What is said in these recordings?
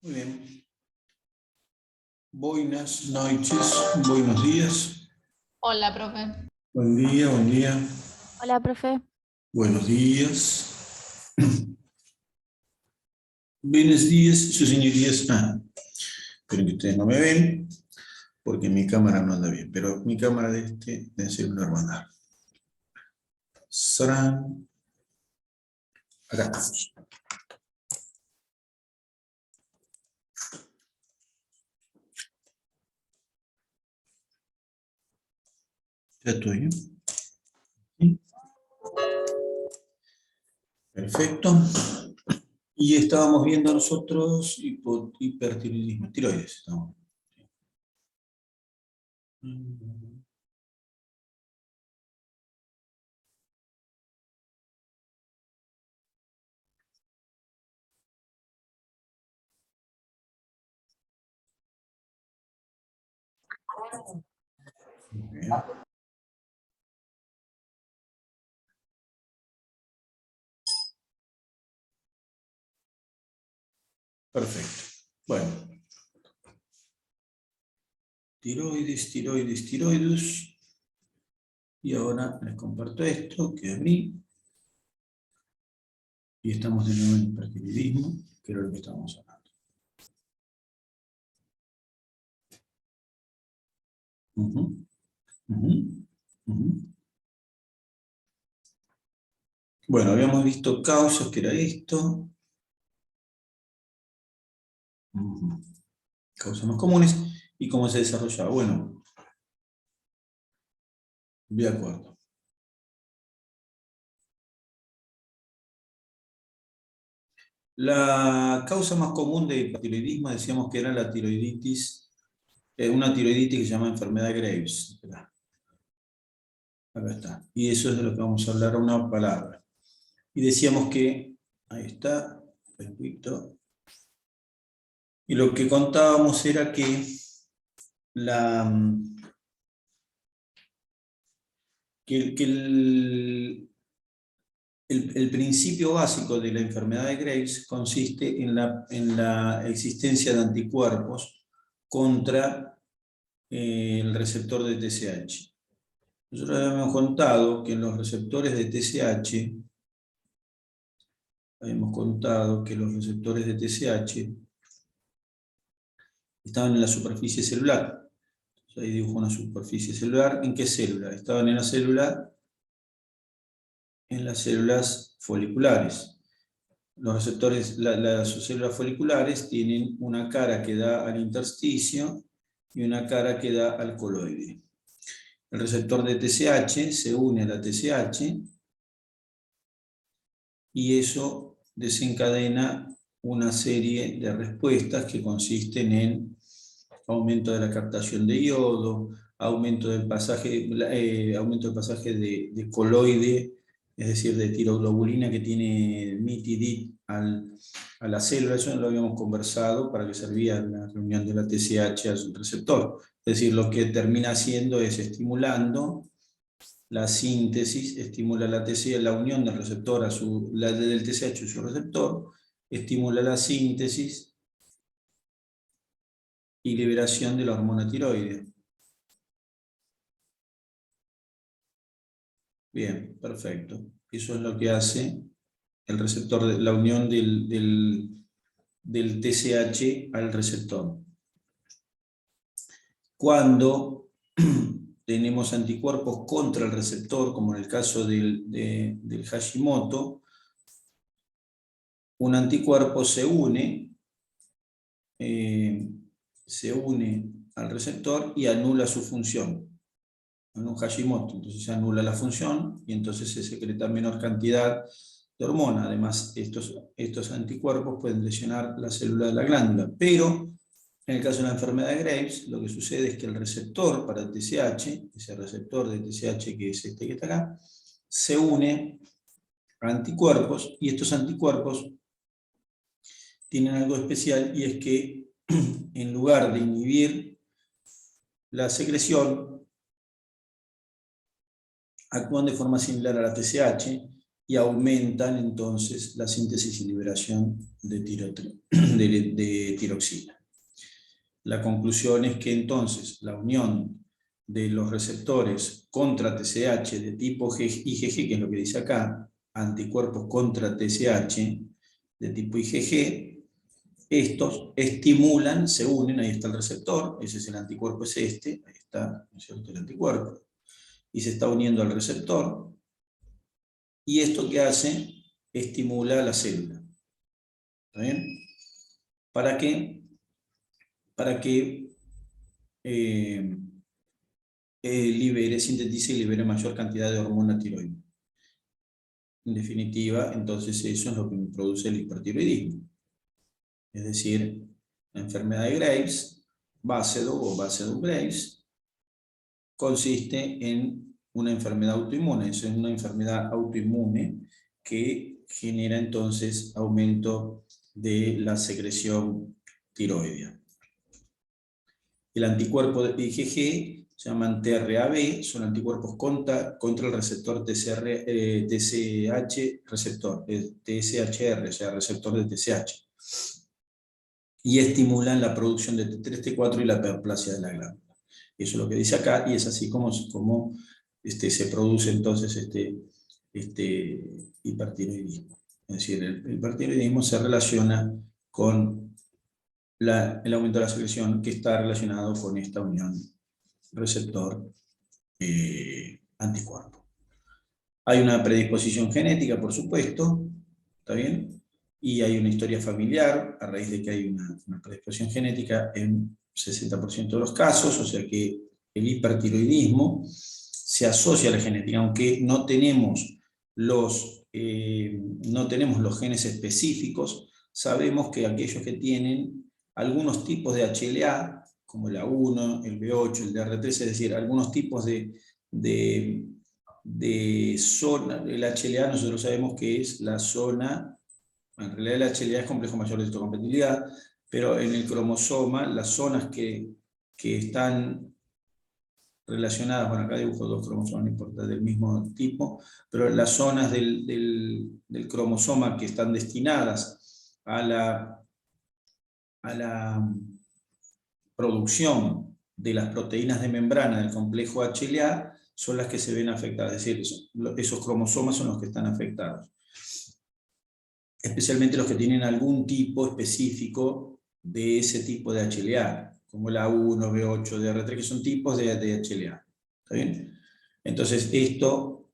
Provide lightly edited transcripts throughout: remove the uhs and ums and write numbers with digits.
Muy bien. Buenas noches, buenos días. Hola, profe. Buen día, buen día. Hola, profe. Buenos días. Buenos días, sus señorías. Espero que ustedes no me ven, porque mi cámara no anda bien, pero mi cámara de celular va a andar. Sarán. Acá estamos. Ya estoy. ¿Sí? Perfecto. Y estábamos viendo nosotros hipertiroidismo, tiroides. ¿No? Bien. Perfecto. Bueno. Tiroides, tiroides, tiroides. Y ahora les comparto esto que abrí. Y estamos de nuevo en hipertiroidismo, que era lo que estábamos hablando. Bueno, habíamos visto causas, que era esto. Causas más comunes. Y cómo se desarrollaba. Bueno, de acuerdo. La causa más común de hipertiroidismo decíamos que era la tiroiditis, una tiroiditis que se llama enfermedad de Graves. Acá está. Y eso es de lo que vamos a hablar una palabra. Y decíamos que, ahí está, repito. Y lo que contábamos era que el principio básico de la enfermedad de Graves consiste en la existencia de anticuerpos contra el receptor de TSH. Nosotros habíamos contado que en los receptores de TSH, estaban en la superficie celular. Ahí dibujo una superficie celular. ¿En qué célula? Estaban en las células foliculares. Los receptores, las células foliculares tienen una cara que da al intersticio y una cara que da al coloide. El receptor de TSH se une a la TSH y eso desencadena una serie de respuestas que consisten en aumento de la captación de yodo, aumento del pasaje de coloide, es decir, de tiroglobulina que tiene mitidit a la célula. Eso lo habíamos conversado para que servía la reunión de la TSH al receptor. Es decir, lo que termina haciendo es estimulando la síntesis, estimula la TSH, la unión del receptor del TSH a su receptor, estimula la síntesis y liberación de la hormona tiroidea. Bien, perfecto. Eso es lo que hace el receptor, la unión del TSH al receptor. Cuando tenemos anticuerpos contra el receptor, como en el caso del Hashimoto, un anticuerpo se une al receptor y anula su función. En un Hashimoto, entonces se anula la función y entonces se secreta menor cantidad de hormona. Además, estos anticuerpos pueden lesionar la célula de la glándula, pero en el caso de la enfermedad de Graves, lo que sucede es que el receptor para el TSH, ese receptor de TSH que es este que está acá, se une a anticuerpos, y estos anticuerpos tienen algo especial, y es que en lugar de inhibir la secreción, actúan de forma similar a la TSH y aumentan entonces la síntesis y liberación de tiroxina. La conclusión es que entonces la unión de los receptores contra TSH de tipo IgG, que es lo que dice acá, anticuerpos contra TSH de tipo IgG, estos estimulan, se unen, ahí está el receptor, ese es el anticuerpo, es este, ahí está, ¿no es cierto?, el anticuerpo, y se está uniendo al receptor, y esto que hace, estimula la célula. ¿Está bien? ¿Para qué? Para que sintetice y libere mayor cantidad de hormona tiroidea. En definitiva, entonces eso es lo que produce el hipertiroidismo. Es decir, la enfermedad de Graves, Basedow o Basedow-Graves, consiste en una enfermedad autoinmune. Es una enfermedad autoinmune que genera entonces aumento de la secreción tiroidea. El anticuerpo de IgG se llaman TRAB, son anticuerpos contra el receptor TSH receptor, TSHR, o sea, receptor de TSH. Y estimulan la producción de T3, T4 y la hiperplasia de la glándula. Eso es lo que dice acá, y es así como se produce entonces este hipertiroidismo. Es decir, el hipertiroidismo se relaciona con el aumento de la secreción, que está relacionado con esta unión receptor anticuerpo. Hay una predisposición genética, por supuesto, ¿está bien? Y hay una historia familiar, a raíz de que hay una predisposición genética en 60% de los casos, o sea que el hipertiroidismo se asocia a la genética, aunque no tenemos los genes específicos, sabemos que aquellos que tienen algunos tipos de HLA, como el A1, el B8, el DR3, es decir, algunos tipos de zona, el HLA nosotros sabemos que es la zona, en realidad el HLA es complejo mayor de histocompatibilidad, pero en el cromosoma, las zonas que están relacionadas, bueno, acá dibujo dos cromosomas, no importa, del mismo tipo, pero las zonas del cromosoma que están destinadas a la producción de las proteínas de membrana del complejo HLA son las que se ven afectadas, es decir, esos cromosomas son los que están afectados. Especialmente los que tienen algún tipo específico de ese tipo de HLA, como la A1, B8, DR3, que son tipos de HLA. ¿Está bien? Entonces, esto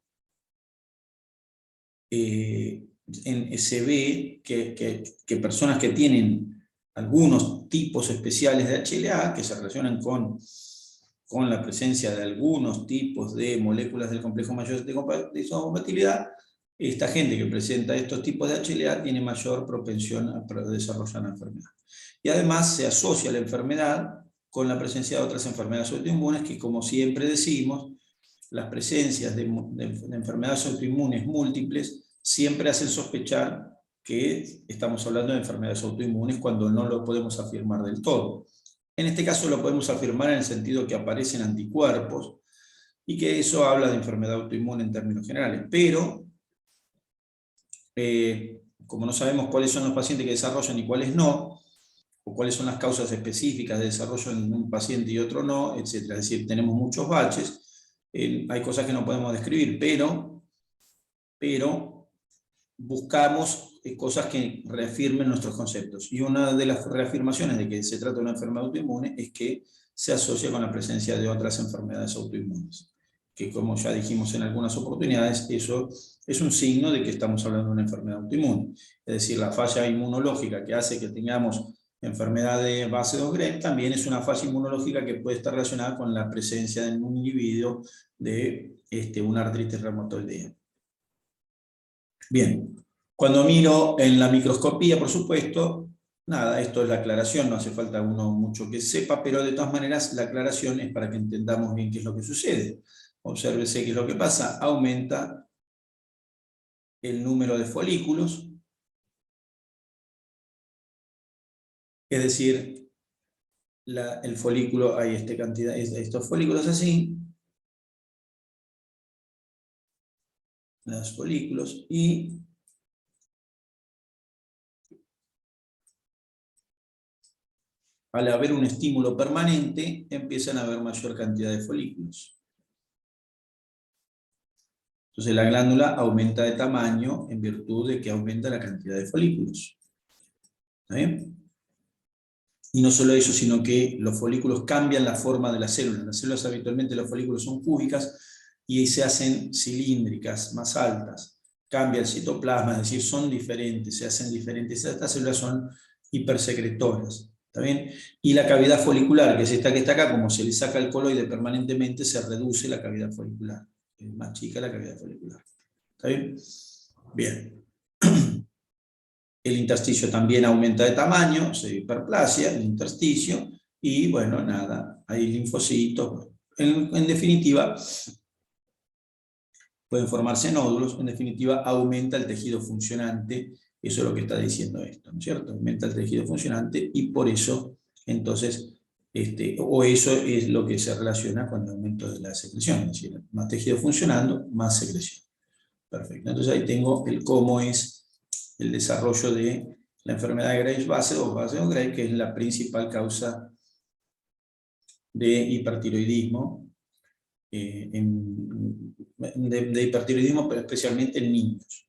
se ve que personas que tienen algunos tipos especiales de HLA, que se relacionan con la presencia de algunos tipos de moléculas del complejo mayor de histocompatibilidad, esta gente que presenta estos tipos de HLA tiene mayor propensión a desarrollar la enfermedad. Y además se asocia la enfermedad con la presencia de otras enfermedades autoinmunes que, como siempre decimos, las presencias de enfermedades autoinmunes múltiples siempre hacen sospechar que estamos hablando de enfermedades autoinmunes cuando no lo podemos afirmar del todo. En este caso lo podemos afirmar en el sentido que aparecen anticuerpos y que eso habla de enfermedad autoinmune en términos generales, pero como no sabemos cuáles son los pacientes que desarrollan y cuáles no, o cuáles son las causas específicas de desarrollo en un paciente y otro no, etc. Es decir, tenemos muchos baches, hay cosas que no podemos describir, pero buscamos cosas que reafirmen nuestros conceptos. Y una de las reafirmaciones de que se trata de una enfermedad autoinmune es que se asocia con la presencia de otras enfermedades autoinmunes, que, como ya dijimos en algunas oportunidades, eso es un signo de que estamos hablando de una enfermedad autoinmune. Es decir, la falla inmunológica que hace que tengamos enfermedad de Basedow-Graves también es una falla inmunológica que puede estar relacionada con la presencia en un individuo de una artritis reumatoidea. Bien, cuando miro en la microscopía, por supuesto, nada, esto es la aclaración, no hace falta uno mucho que sepa, pero de todas maneras la aclaración es para que entendamos bien qué es lo que sucede. Obsérvese qué es lo que pasa, aumenta el número de folículos, es decir, el folículo, hay cantidad, estos folículos así, los folículos y al haber un estímulo permanente, empiezan a haber mayor cantidad de folículos. Entonces la glándula aumenta de tamaño en virtud de que aumenta la cantidad de folículos. ¿Está bien? Y no solo eso, sino que los folículos cambian la forma de las células. Las células habitualmente, los folículos son cúbicas y se hacen cilíndricas, más altas. Cambia el citoplasma, es decir, son diferentes, se hacen diferentes. Estas células son hipersecretoras. ¿Está bien? Y la cavidad folicular, que es esta que está acá, como se le saca el coloide permanentemente, se reduce la cavidad folicular. Es más chica la cavidad folicular. ¿Está bien? Bien. El intersticio también aumenta de tamaño, se hiperplasia el intersticio, y bueno, nada, hay linfocitos. En definitiva, pueden formarse nódulos, en definitiva, aumenta el tejido funcionante, eso es lo que está diciendo esto, ¿no es cierto? Aumenta el tejido funcionante y por eso, entonces, o eso es lo que se relaciona con el aumento de la secreción, es decir, más tejido funcionando, más secreción. Perfecto, entonces ahí tengo el cómo es el desarrollo de la enfermedad de Graves-Bessel o Bessel-Graves, que es la principal causa de hipertiroidismo, de hipertiroidismo, pero especialmente en niños.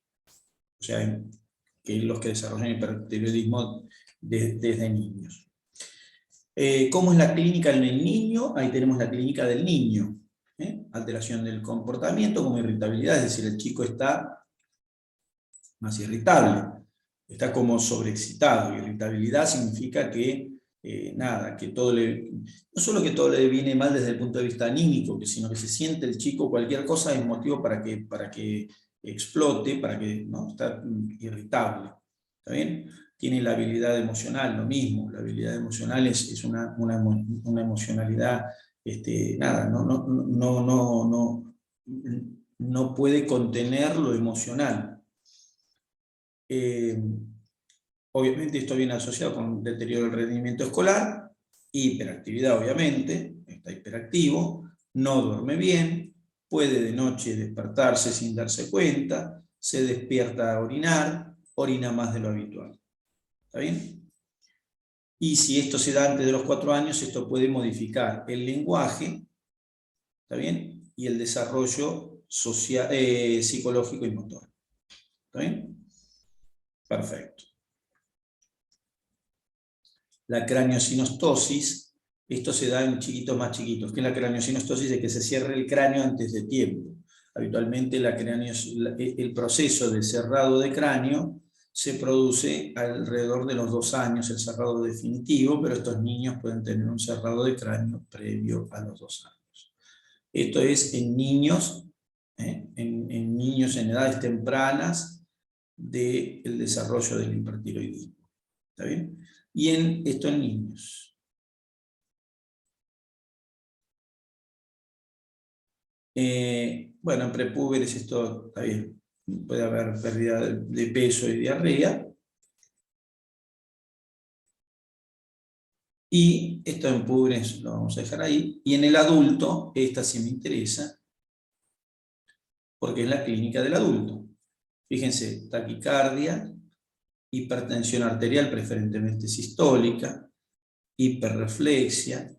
O sea, que los que desarrollan hipertiroidismo desde niños. ¿Cómo es la clínica en el niño? Ahí tenemos la clínica del niño. Alteración del comportamiento como irritabilidad, es decir, el chico está más irritable, está como sobreexcitado. Irritabilidad significa que, que todo no solo que todo le viene mal desde el punto de vista anímico, sino que se siente el chico cualquier cosa es motivo para que explote, para que no, está irritable. ¿Está bien? Tiene la habilidad emocional, lo mismo. La habilidad emocional es una emocionalidad, no puede contener lo emocional. Obviamente esto viene asociado con deterioro del rendimiento escolar, hiperactividad obviamente, está hiperactivo, no duerme bien, puede de noche despertarse sin darse cuenta, se despierta a orinar, orina más de lo habitual. ¿Está bien? Y si esto se da antes de los 4 años, esto puede modificar el lenguaje, ¿está bien? Y el desarrollo social, psicológico y motor. ¿Está bien? Perfecto. La craneosinostosis, esto se da en chiquitos más chiquitos. ¿Qué es la craneosinostosis? Es que se cierre el cráneo antes de tiempo. Habitualmente el proceso de cerrado de cráneo se produce alrededor de los 2 años, el cerrado definitivo, pero estos niños pueden tener un cerrado de cráneo previo a los 2 años. Esto es en niños, en niños en edades tempranas del desarrollo del hipertiroidismo. ¿Está bien? Y esto en niños. Bueno, en prepúberes esto está bien. Puede haber pérdida de peso y diarrea. Y esto en púberes lo vamos a dejar ahí. Y en el adulto, esta sí me interesa, porque es la clínica del adulto. Fíjense, taquicardia, hipertensión arterial preferentemente sistólica, hiperreflexia,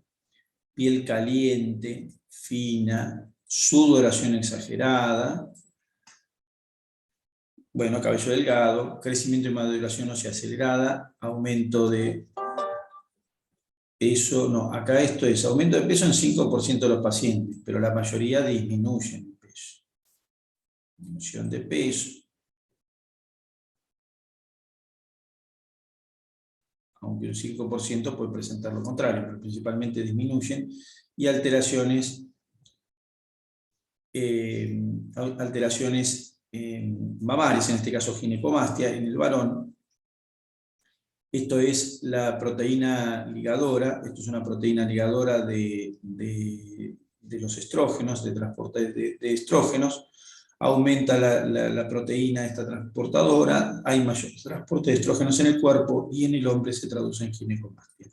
piel caliente, fina, sudoración exagerada, bueno, cabello delgado, crecimiento y maduración ósea acelerada, aumento de peso, no, acá esto es aumento de peso en 5% de los pacientes, pero la mayoría disminuyen el peso. Disminución de peso. Aunque un 5% puede presentar lo contrario, pero principalmente disminuyen, y alteraciones mamarias, en este caso ginecomastia en el varón. Esto es la proteína ligadora, esto es una proteína ligadora de los estrógenos, de transporte de estrógenos. Aumenta la proteína esta transportadora, hay mayor transporte de estrógenos en el cuerpo y en el hombre se traduce en ginecomastia.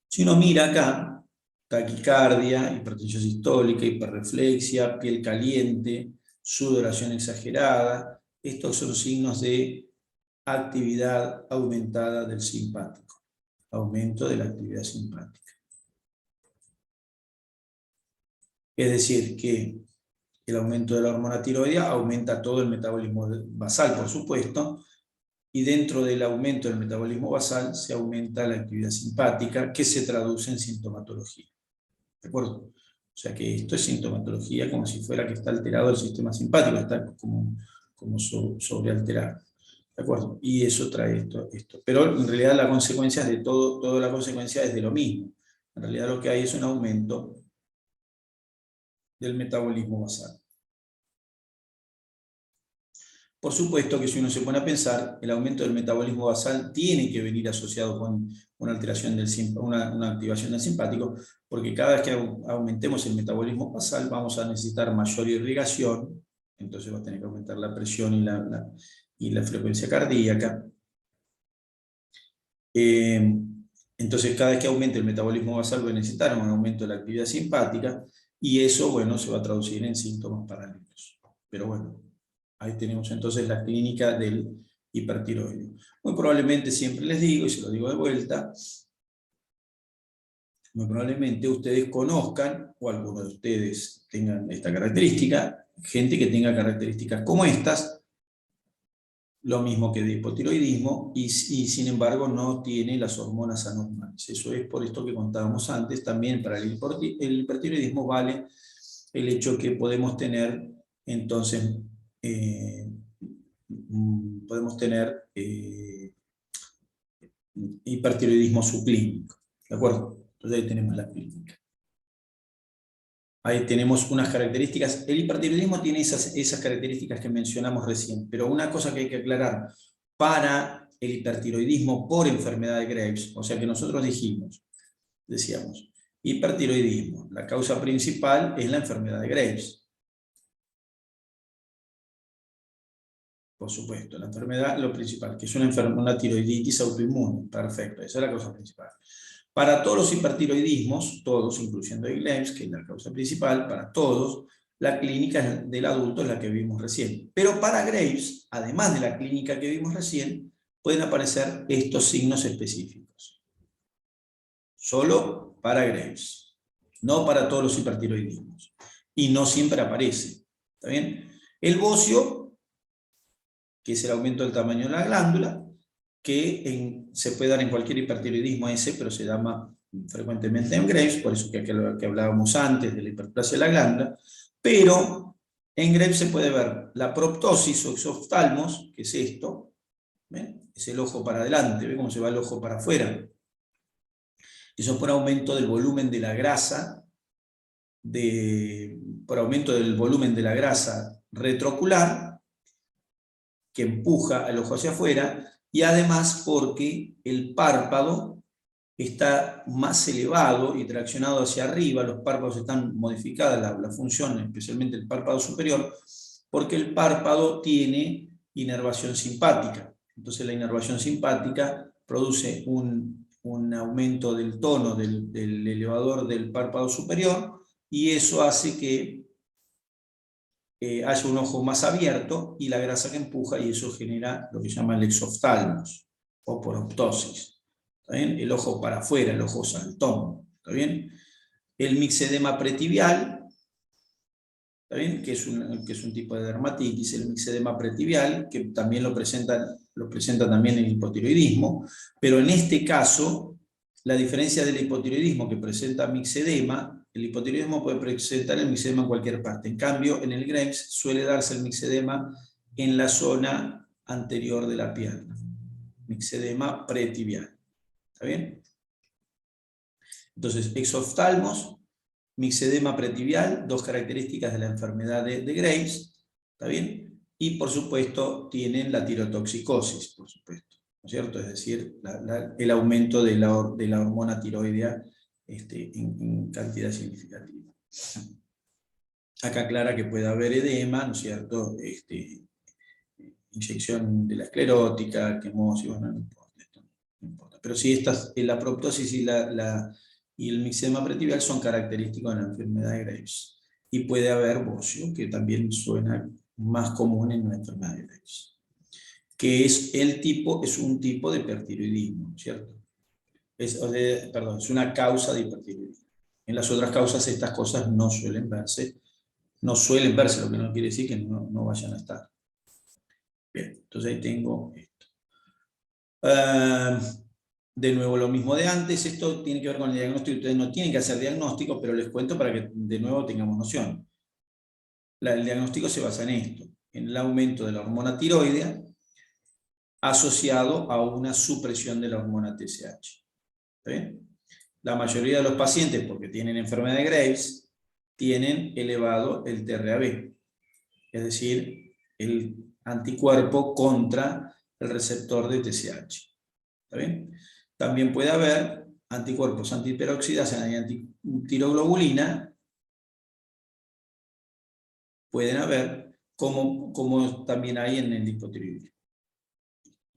Si uno mira acá, taquicardia, hipertensión sistólica, hiperreflexia, piel caliente, sudoración exagerada. Estos son signos de actividad aumentada del simpático, aumento de la actividad simpática. Es decir, que el aumento de la hormona tiroidea aumenta todo el metabolismo basal, por supuesto, y dentro del aumento del metabolismo basal se aumenta la actividad simpática, que se traduce en sintomatología. ¿De acuerdo? O sea que esto es sintomatología como si fuera que está alterado el sistema simpático, está como sobrealterado. ¿De acuerdo? Y eso trae esto. Pero en realidad la consecuencia es de toda la consecuencia es de lo mismo. En realidad lo que hay es un aumento del metabolismo basal. Por supuesto que si uno se pone a pensar, el aumento del metabolismo basal tiene que venir asociado con una alteración una activación del simpático, porque cada vez que aumentemos el metabolismo basal vamos a necesitar mayor irrigación, entonces va a tener que aumentar la presión y la frecuencia cardíaca. Entonces cada vez que aumente el metabolismo basal va a necesitar un aumento de la actividad simpática, y eso, bueno, se va a traducir en síntomas paralelos. Pero bueno, ahí tenemos entonces la clínica del hipertiroideo. Muy probablemente, siempre les digo, y se lo digo de vuelta, muy probablemente ustedes conozcan, o algunos de ustedes tengan esta característica, gente que tenga características como estas, lo mismo que de hipotiroidismo, y sin embargo no tiene las hormonas anormales. Eso es por esto que contábamos antes. También para el hipertiroidismo vale el hecho que podemos tener, entonces, hipertiroidismo subclínico. ¿De acuerdo? Entonces ahí tenemos la clínica. Ahí tenemos unas características. El hipertiroidismo tiene esas características que mencionamos recién, pero una cosa que hay que aclarar, para el hipertiroidismo por enfermedad de Graves, o sea que nosotros decíamos, hipertiroidismo, la causa principal es la enfermedad de Graves. Por supuesto, la enfermedad, lo principal, que es una tiroiditis autoinmune, perfecto, esa es la causa principal. Para todos los hipertiroidismos, todos, incluyendo el Graves, que es la causa principal, para todos, la clínica del adulto es la que vimos recién. Pero para Graves, además de la clínica que vimos recién, pueden aparecer estos signos específicos. Solo para Graves, no para todos los hipertiroidismos. Y no siempre aparece. ¿Está bien? El bocio, que es el aumento del tamaño de la glándula, que se puede dar en cualquier hipertiroidismo ese, pero se llama frecuentemente en Graves, por eso que hablábamos antes de la hiperplasia de la glándula, pero en Graves se puede ver la proptosis o exoftalmos, que es esto, ¿ven? Es el ojo para adelante, ¿ven cómo se va el ojo para afuera? Eso por aumento del volumen de la grasa, por aumento del volumen de la grasa retroocular, que empuja al ojo hacia afuera, y además porque el párpado está más elevado y traccionado hacia arriba, los párpados están modificadas la función, especialmente el párpado superior, porque el párpado tiene inervación simpática. Entonces la inervación simpática produce un aumento del tono del elevador del párpado superior, y eso hace que haya un ojo más abierto y la grasa que empuja, y eso genera lo que se llama el exoftalmos o poroptosis. ¿Está bien? El ojo para afuera, el ojo saltón. ¿Está bien? El mixedema pretibial, ¿está bien? Que es un tipo de dermatitis, el mixedema pretibial, que también lo presenta también el hipotiroidismo, pero en este caso, la diferencia del hipotiroidismo que presenta mixedema, el hipotiroidismo puede presentar el mixedema en cualquier parte. En cambio, en el Graves suele darse el mixedema en la zona anterior de la pierna. Mixedema pretibial. ¿Está bien? Entonces, exoftalmos, mixedema pretibial, dos características de la enfermedad de Graves. ¿Está bien? Y, por supuesto, tienen la tirotoxicosis, por supuesto. ¿No es cierto? Es decir, el aumento de la hormona tiroidea en cantidad significativa. Acá aclara que puede haber edema, ¿no es cierto? Inyección de la esclerótica, quemosis, bueno, no importa, esto no importa. Pero sí, la proptosis y el mixedema pretibial son característicos de la enfermedad de Graves. y puede haber bocio, que también suena más común en una enfermedad de Graves, que es un tipo de hipertiroidismo, ¿cierto? Perdón, es una causa de hipertiroidismo. En las otras causas estas cosas no suelen verse, lo que no quiere decir que no vayan a estar. Bien, entonces ahí tengo esto. De nuevo lo mismo de antes, esto tiene que ver con el diagnóstico, ustedes no tienen que hacer diagnóstico, pero les cuento para que de nuevo tengamos noción. El diagnóstico se basa en esto, en el aumento de la hormona tiroidea asociado a una supresión de la hormona TSH. ¿Está bien? La mayoría de los pacientes, porque tienen enfermedad de Graves, tienen elevado el TRAB, es decir, el anticuerpo contra el receptor de TSH. ¿Está bien? También puede haber anticuerpos antiperoxidasa y antitiroglobulina, pueden haber, como también hay en el hipotiroidismo.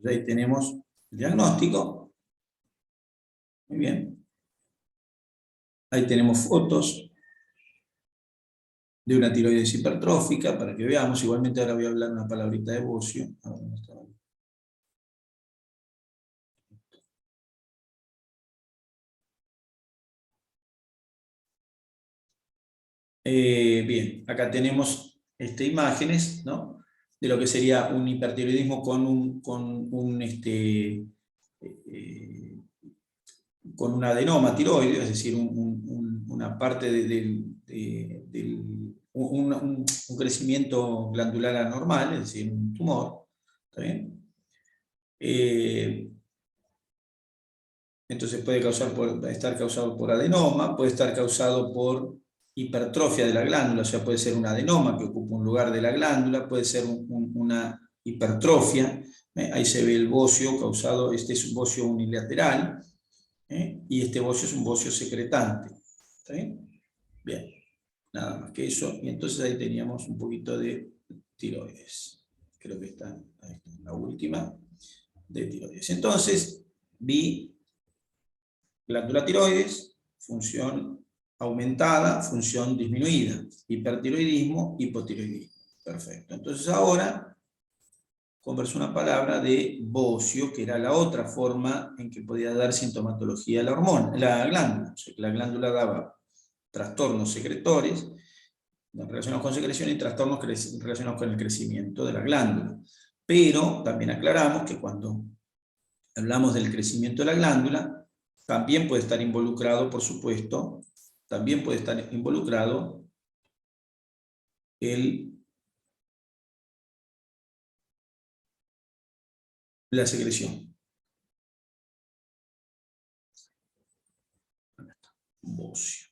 Ahí tenemos el diagnóstico. Muy bien. Ahí tenemos fotos de una tiroides hipertrófica para que veamos. Igualmente ahora voy a hablar una palabrita de bocio. Bien, acá tenemos imágenes, ¿no?, de lo que sería un hipertiroidismo con un adenoma tiroideo, es decir, una parte un crecimiento glandular anormal, es decir, un tumor. ¿Está bien? Entonces puede estar causado por adenoma, puede estar causado por hipertrofia de la glándula, o sea, puede ser un adenoma que ocupa un lugar de la glándula, puede ser una hipertrofia. Ahí se ve el bocio causado, este es un bocio unilateral, y este bocio es un bocio secretante. ¿Está bien? Bien, nada más que eso. Y entonces ahí teníamos un poquito de tiroides. Creo que ahí está la última de tiroides. Entonces, vi glándula tiroides, función aumentada, función disminuida, hipertiroidismo, hipotiroidismo. Perfecto. Entonces ahora converso una palabra de bocio, que era la otra forma en que podía dar sintomatología a la glándula. O sea, que la glándula daba trastornos secretores relacionados con secreción y trastornos relacionados con el crecimiento de la glándula. Pero también aclaramos que cuando hablamos del crecimiento de la glándula, también puede estar involucrado, por supuesto, también puede estar involucrado la secreción. Bocio.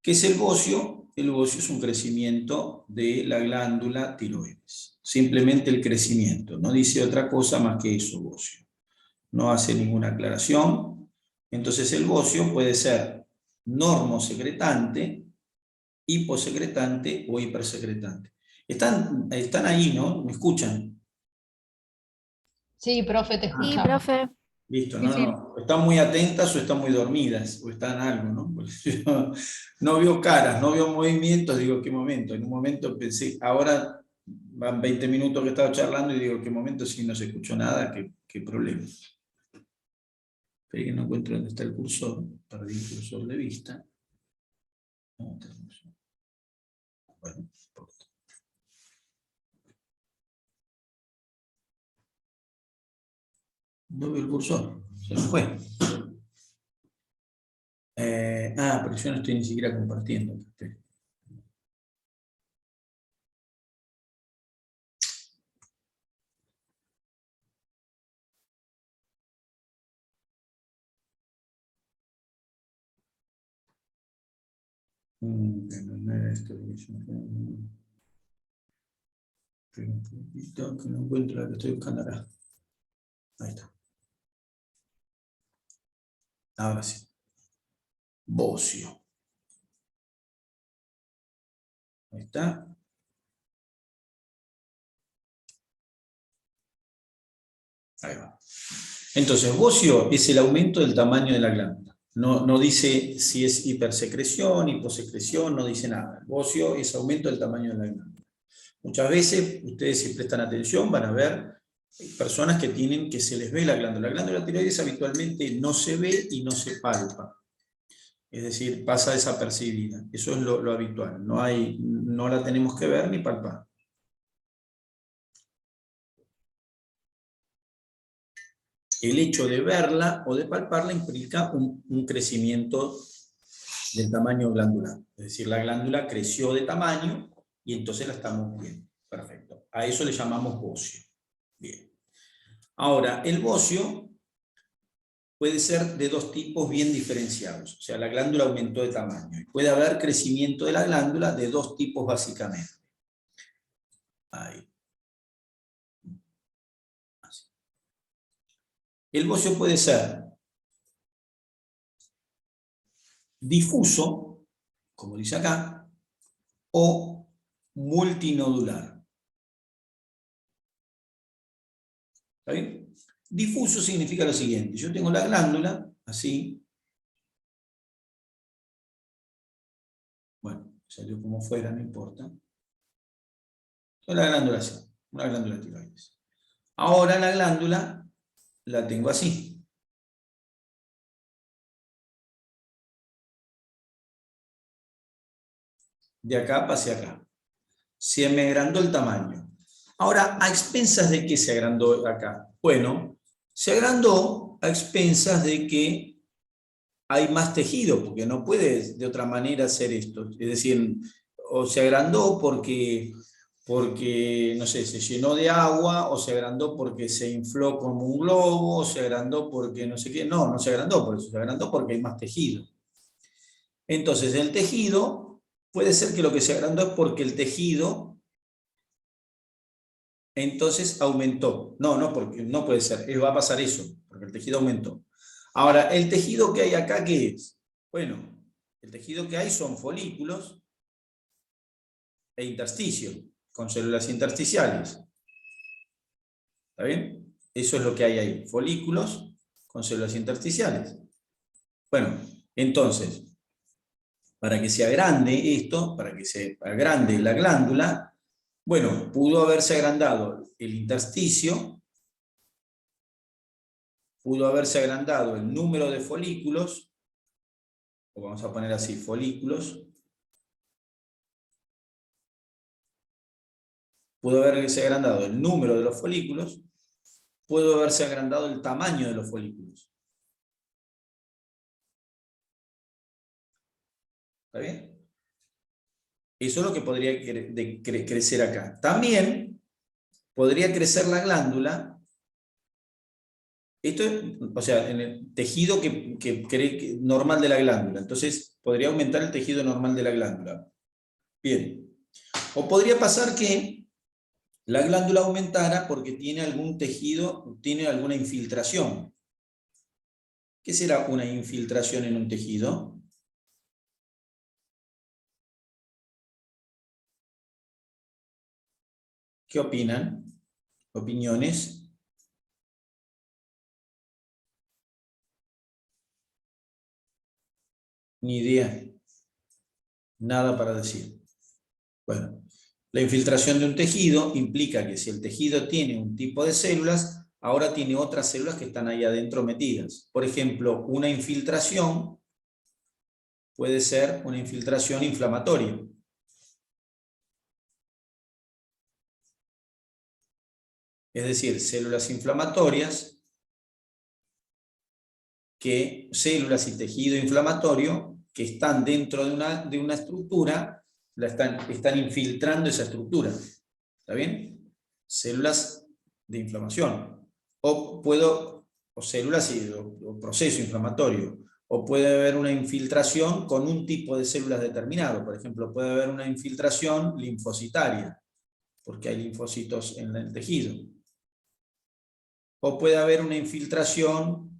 ¿Qué es el bocio? El bocio es un crecimiento de la glándula tiroides. Simplemente el crecimiento. No dice otra cosa más que eso, bocio. No hace ninguna aclaración. Entonces el bocio puede ser normosecretante, hiposecretante o hipersecretante. Están ahí, ¿no? ¿Me escuchan? Sí, profe, te Sí, escuchamos. profe. Listo, Sí, no, sí. no. ¿Están muy atentas o están muy dormidas? ¿O están algo, no? Porque yo no veo caras, no veo movimientos, digo, ¿qué momento? En un momento pensé, ahora van 20 minutos que estaba charlando y digo, ¿qué momento? Si no se escuchó nada, ¿qué problema? Espera que no encuentro dónde está el cursor, perdí el cursor de vista. ¿Dónde está el cursor? Bueno, no importa. No veo el cursor, se me fue. Pero yo no estoy ni siquiera compartiendo. No era esto, un poquito, que no encuentro la que estoy buscando acá. Ahí está. Ahora sí. Bocio. Ahí está. Ahí va. Entonces, bocio es el aumento del tamaño de la glándula. No dice si es hipersecreción, hiposecreción, no dice nada. El bocio es aumento del tamaño de la glándula. Muchas veces, ustedes si prestan atención, van a ver personas que se les ve la glándula. La glándula tiroides habitualmente no se ve y no se palpa. Es decir, pasa desapercibida. Eso es lo habitual. No la tenemos que ver ni palpar. El hecho de verla o de palparla implica un crecimiento del tamaño glandular. Es decir, la glándula creció de tamaño y entonces la estamos viendo. Perfecto. A eso le llamamos bocio. Bien. Ahora, el bocio puede ser de dos tipos bien diferenciados. O sea, la glándula aumentó de tamaño. Y puede haber crecimiento de la glándula de dos tipos básicamente. Ahí. Así. El bocio puede ser difuso, como dice acá, o multinodular. ¿Está bien? Difuso significa lo siguiente. Yo tengo la glándula, así. Bueno, salió como fuera, no importa. Tengo la glándula así, una glándula tiroides. Ahora la glándula la tengo así. De acá pasé acá. Se me agrandó el tamaño. Ahora, ¿a expensas de qué se agrandó acá? Bueno, se agrandó a expensas de que hay más tejido, porque no puede de otra manera hacer esto. Es decir, o se agrandó porque, no sé, se llenó de agua, o se agrandó porque se infló como un globo, o se agrandó porque no sé qué. No, no se agrandó por eso, se agrandó porque hay más tejido. Entonces, el tejido, puede ser que lo que se agrandó es porque el tejido entonces aumentó. No, porque no puede ser, va a pasar eso, porque el tejido aumentó. Ahora, ¿el tejido que hay acá qué es? Bueno, el tejido que hay son folículos e intersticio, con células intersticiales. ¿Está bien? Eso es lo que hay ahí, folículos con células intersticiales. Bueno, entonces, para que se agrande esto, para que se agrande la glándula, bueno, pudo haberse agrandado el intersticio, pudo haberse agrandado el número de folículos, o vamos a poner así, folículos, pudo haberse agrandado el número de los folículos, pudo haberse agrandado el tamaño de los folículos. ¿Está bien? Eso es lo que podría crecer acá. También podría crecer la glándula, esto es, o sea, en el tejido normal de la glándula. Entonces, podría aumentar el tejido normal de la glándula. Bien. O podría pasar que la glándula aumentara porque tiene algún tejido, tiene alguna infiltración. ¿Qué será una infiltración en un tejido? ¿Qué opinan? ¿Opiniones? Ni idea. Nada para decir. Bueno, la infiltración de un tejido implica que si el tejido tiene un tipo de células, ahora tiene otras células que están ahí adentro metidas. Por ejemplo, una infiltración puede ser una infiltración inflamatoria. Es decir, células inflamatorias, células y tejido inflamatorio que están dentro de una estructura, están infiltrando esa estructura. ¿Está bien? Células de inflamación. O células o proceso inflamatorio. O puede haber una infiltración con un tipo de células determinado. Por ejemplo, puede haber una infiltración linfocitaria, porque hay linfocitos en el tejido. O puede haber una infiltración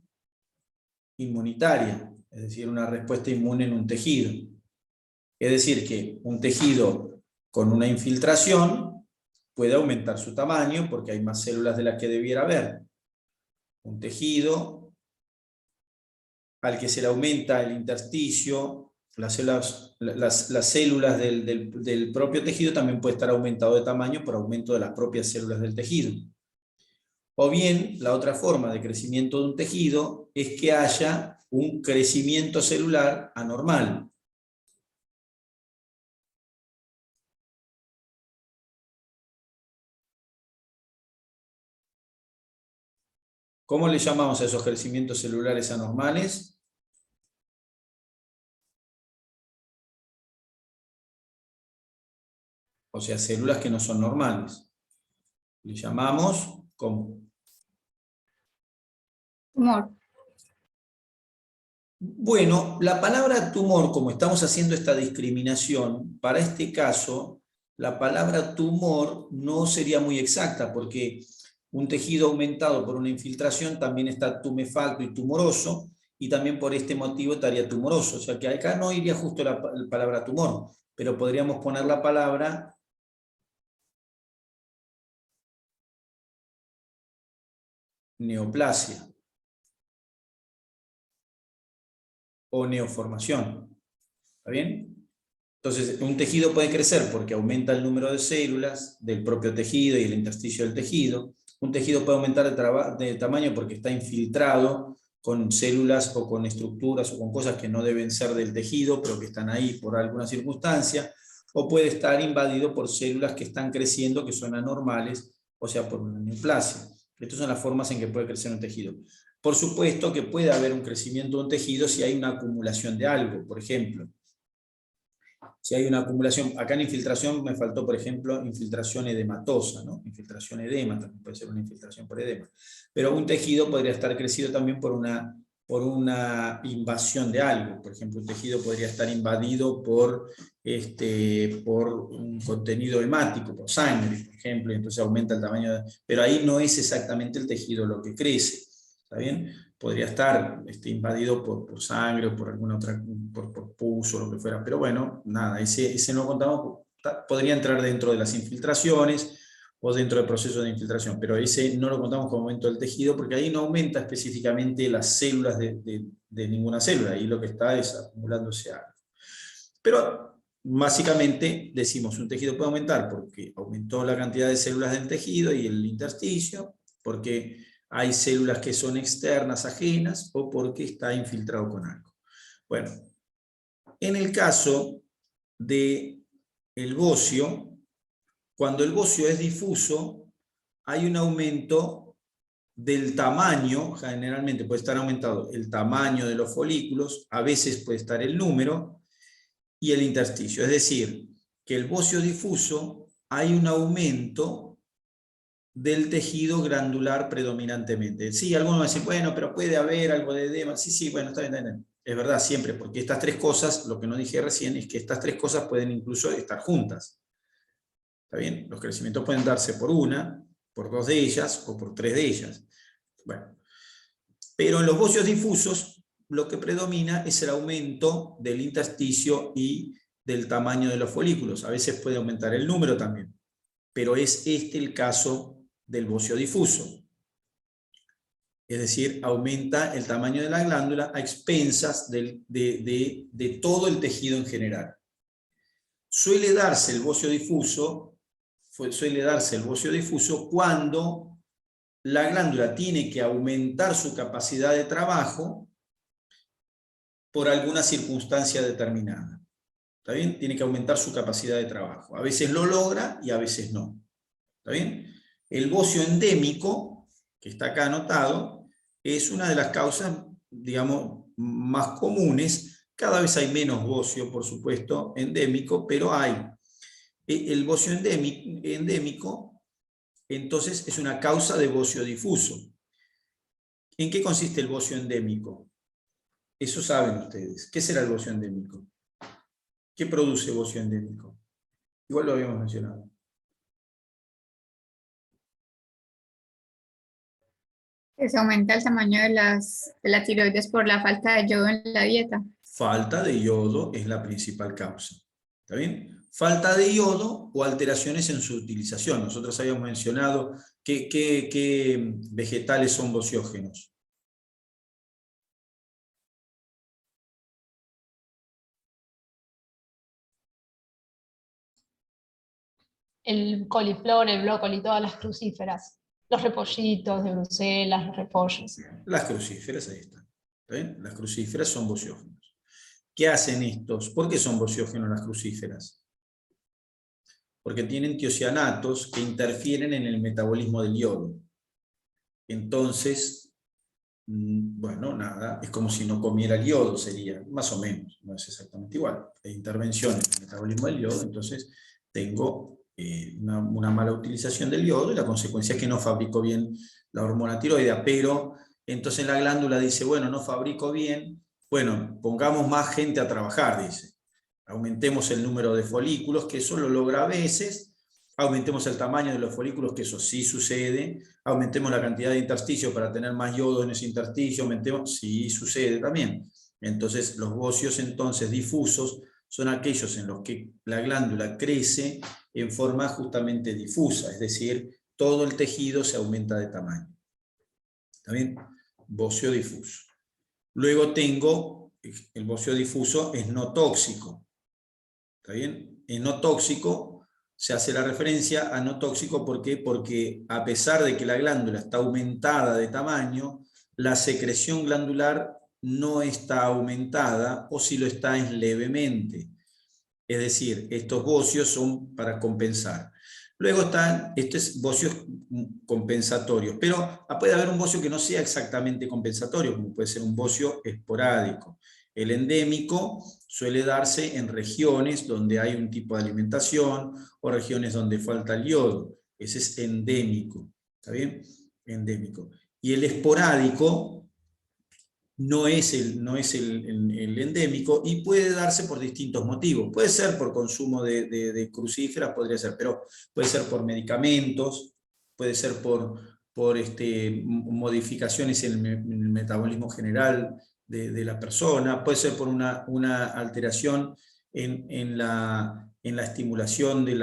inmunitaria, es decir, una respuesta inmune en un tejido. Es decir, que un tejido con una infiltración puede aumentar su tamaño porque hay más células de las que debiera haber. Un tejido al que se le aumenta el intersticio, las células del propio tejido también puede estar aumentado de tamaño por aumento de las propias células del tejido. O bien, la otra forma de crecimiento de un tejido es que haya un crecimiento celular anormal. ¿Cómo le llamamos a esos crecimientos celulares anormales? O sea, células que no son normales. Le llamamos, ¿cómo? Tumor. Bueno, la palabra tumor, como estamos haciendo esta discriminación, para este caso, la palabra tumor no sería muy exacta, porque un tejido aumentado por una infiltración también está tumefacto y tumoroso, y también por este motivo estaría tumoroso. O sea que acá no iría justo la palabra tumor, pero podríamos poner la palabra neoplasia o neoformación. ¿Está bien? Entonces, un tejido puede crecer porque aumenta el número de células del propio tejido y el intersticio del tejido. Un tejido puede aumentar de tamaño porque está infiltrado con células o con estructuras o con cosas que no deben ser del tejido, pero que están ahí por alguna circunstancia. O puede estar invadido por células que están creciendo, que son anormales, o sea, por una neoplasia. Estas son las formas en que puede crecer un tejido. Por supuesto que puede haber un crecimiento de un tejido si hay una acumulación de algo. Por ejemplo, si hay una acumulación, acá en infiltración me faltó, por ejemplo, infiltración edematosa, ¿no? Infiltración edema, también puede ser una infiltración por edema. Pero un tejido podría estar crecido también por una invasión de algo. Por ejemplo, un tejido podría estar invadido por un contenido hemático, por sangre, por ejemplo, y entonces aumenta el tamaño. Pero ahí no es exactamente el tejido lo que crece, ¿está bien? Podría estar invadido por sangre o por alguna otra, por pus o lo que fuera, pero bueno, nada, ese no contamos, podría entrar dentro de las infiltraciones o dentro del proceso de infiltración, pero ese no lo contamos como aumento del tejido porque ahí no aumenta específicamente las células de ninguna célula, ahí lo que está es acumulándose algo. Pero básicamente decimos un tejido puede aumentar porque aumentó la cantidad de células del tejido y el intersticio, porque hay células que son externas, ajenas, o porque está infiltrado con algo. Bueno, en el caso del bocio, cuando el bocio es difuso, hay un aumento del tamaño, generalmente puede estar aumentado el tamaño de los folículos, a veces puede estar el número, y el intersticio. Es decir, que el bocio difuso hay un aumento del tejido glandular predominantemente. Sí, algunos me dicen, bueno, pero puede haber algo de edema. Sí, bueno, está bien, está bien. Es verdad, siempre, porque estas tres cosas, lo que no dije recién, es que estas tres cosas pueden incluso estar juntas. ¿Está bien? Los crecimientos pueden darse por una, por dos de ellas o por tres de ellas. Bueno, pero en los bocios difusos, lo que predomina es el aumento del intersticio y del tamaño de los folículos. A veces puede aumentar el número también, pero es este el caso del bocio difuso. Es decir, aumenta el tamaño de la glándula a expensas de todo el tejido en general. Suele darse el bocio difuso cuando la glándula tiene que aumentar su capacidad de trabajo por alguna circunstancia determinada. ¿Está bien? Tiene que aumentar su capacidad de trabajo. A veces lo logra y a veces no. ¿Está bien? El bocio endémico, que está acá anotado, es una de las causas, digamos, más comunes. Cada vez hay menos bocio, por supuesto, endémico, pero hay. El bocio endémico, entonces, es una causa de bocio difuso. ¿En qué consiste el bocio endémico? Eso saben ustedes. ¿Qué será el bocio endémico? ¿Qué produce bocio endémico? Igual lo habíamos mencionado. Que se aumenta el tamaño de la tiroides por la falta de yodo en la dieta. Falta de yodo es la principal causa. ¿Está bien? Falta de yodo o alteraciones en su utilización. Nosotros habíamos mencionado qué vegetales son bociógenos. el coliflor, el brócoli, todas las crucíferas. Los repollitos de Bruselas, los repollos. Las crucíferas, ahí están. ¿Ven? Las crucíferas son bociógenos. ¿Qué hacen estos? ¿Por qué son bociógenos las crucíferas? Porque tienen tiocianatos que interfieren en el metabolismo del yodo. Entonces, bueno, nada, es como si no comiera el yodo, sería, más o menos, no es exactamente igual. Hay intervención en el metabolismo del yodo, entonces tengo una mala utilización del yodo y la consecuencia es que no fabrico bien la hormona tiroidea, pero entonces la glándula dice, bueno, no fabrico bien, bueno, pongamos más gente a trabajar, dice. Aumentemos el número de folículos, que eso lo logra a veces, aumentemos el tamaño de los folículos, que eso sí sucede, aumentemos la cantidad de intersticios para tener más yodo en ese intersticio, aumentemos, sí sucede también. Entonces los bocios entonces difusos son aquellos en los que la glándula crece en forma justamente difusa, es decir, todo el tejido se aumenta de tamaño. ¿Está bien? Bocio difuso. Luego tengo, el bocio difuso es no tóxico. ¿Está bien? Es no tóxico, se hace la referencia a no tóxico, ¿por qué? Porque a pesar de que la glándula está aumentada de tamaño, la secreción glandular no está aumentada, o si lo está es levemente. Es decir, estos bocios son para compensar. Luego están estos bocios compensatorios, pero puede haber un bocio que no sea exactamente compensatorio, como puede ser un bocio esporádico. El endémico suele darse en regiones donde hay un tipo de alimentación o regiones donde falta el yodo. Ese es endémico. ¿Está bien? Endémico. Y el esporádico no es el endémico y puede darse por distintos motivos. Puede ser por consumo de crucíferas, podría ser, pero puede ser por medicamentos, puede ser por modificaciones en el metabolismo general de la persona, puede ser por una alteración en la estimulación de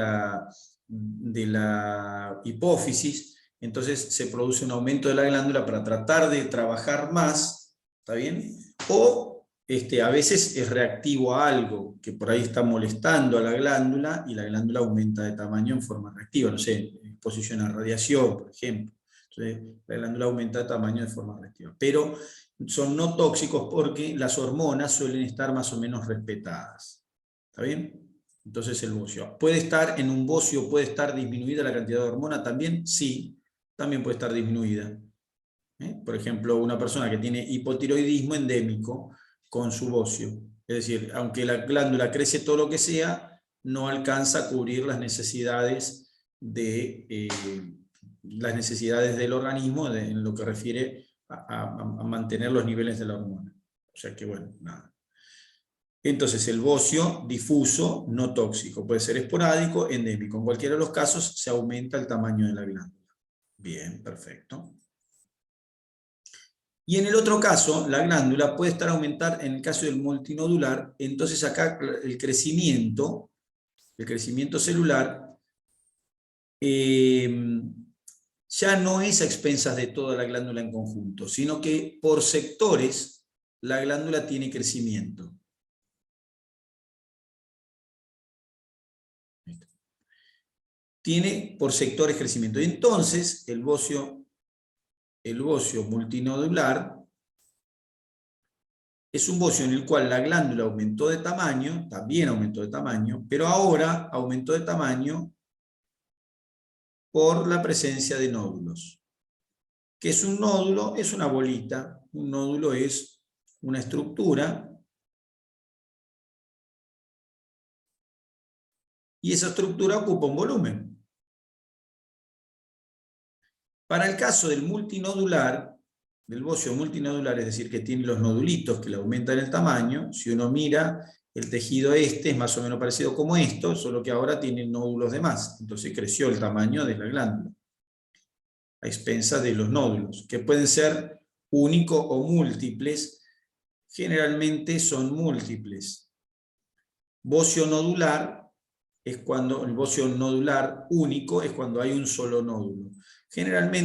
la hipófisis. Entonces se produce un aumento de la glándula para tratar de trabajar más. ¿Está bien? O a veces es reactivo a algo que por ahí está molestando a la glándula y la glándula aumenta de tamaño en forma reactiva, no sé, exposición a radiación, por ejemplo. Entonces, la glándula aumenta de tamaño de forma reactiva. Pero son no tóxicos porque las hormonas suelen estar más o menos respetadas. ¿Está bien? Entonces el bocio. ¿Puede estar en un bocio, puede estar disminuida la cantidad de hormona también? Sí, también puede estar disminuida. Por ejemplo, una persona que tiene hipotiroidismo endémico con su bocio. Es decir, aunque la glándula crece todo lo que sea, no alcanza a cubrir las necesidades del organismo en lo que refiere a mantener los niveles de la hormona. O sea que, bueno, nada. Entonces, el bocio difuso, no tóxico, puede ser esporádico, endémico. En cualquiera de los casos se aumenta el tamaño de la glándula. Bien, perfecto. Y en el otro caso, la glándula puede estar aumentar, en el caso del multinodular, entonces acá el crecimiento celular ya no es a expensas de toda la glándula en conjunto, sino que por sectores la glándula tiene crecimiento. Tiene por sectores crecimiento. Y entonces el bocio multinodular es un bocio en el cual la glándula aumentó de tamaño, también aumentó de tamaño, pero ahora aumentó de tamaño por la presencia de nódulos. ¿Qué es un nódulo? Es una bolita. Un nódulo es una estructura y esa estructura ocupa un volumen. Para el caso del multinodular, del bocio multinodular, es decir, que tiene los nodulitos que le aumentan el tamaño, si uno mira el tejido es más o menos parecido como esto, solo que ahora tiene nódulos de más, entonces creció el tamaño de la glándula, a expensas de los nódulos, que pueden ser únicos o múltiples, generalmente son múltiples. Bocio nodular es cuando, el bocio nodular único es cuando hay un solo nódulo. Generalmente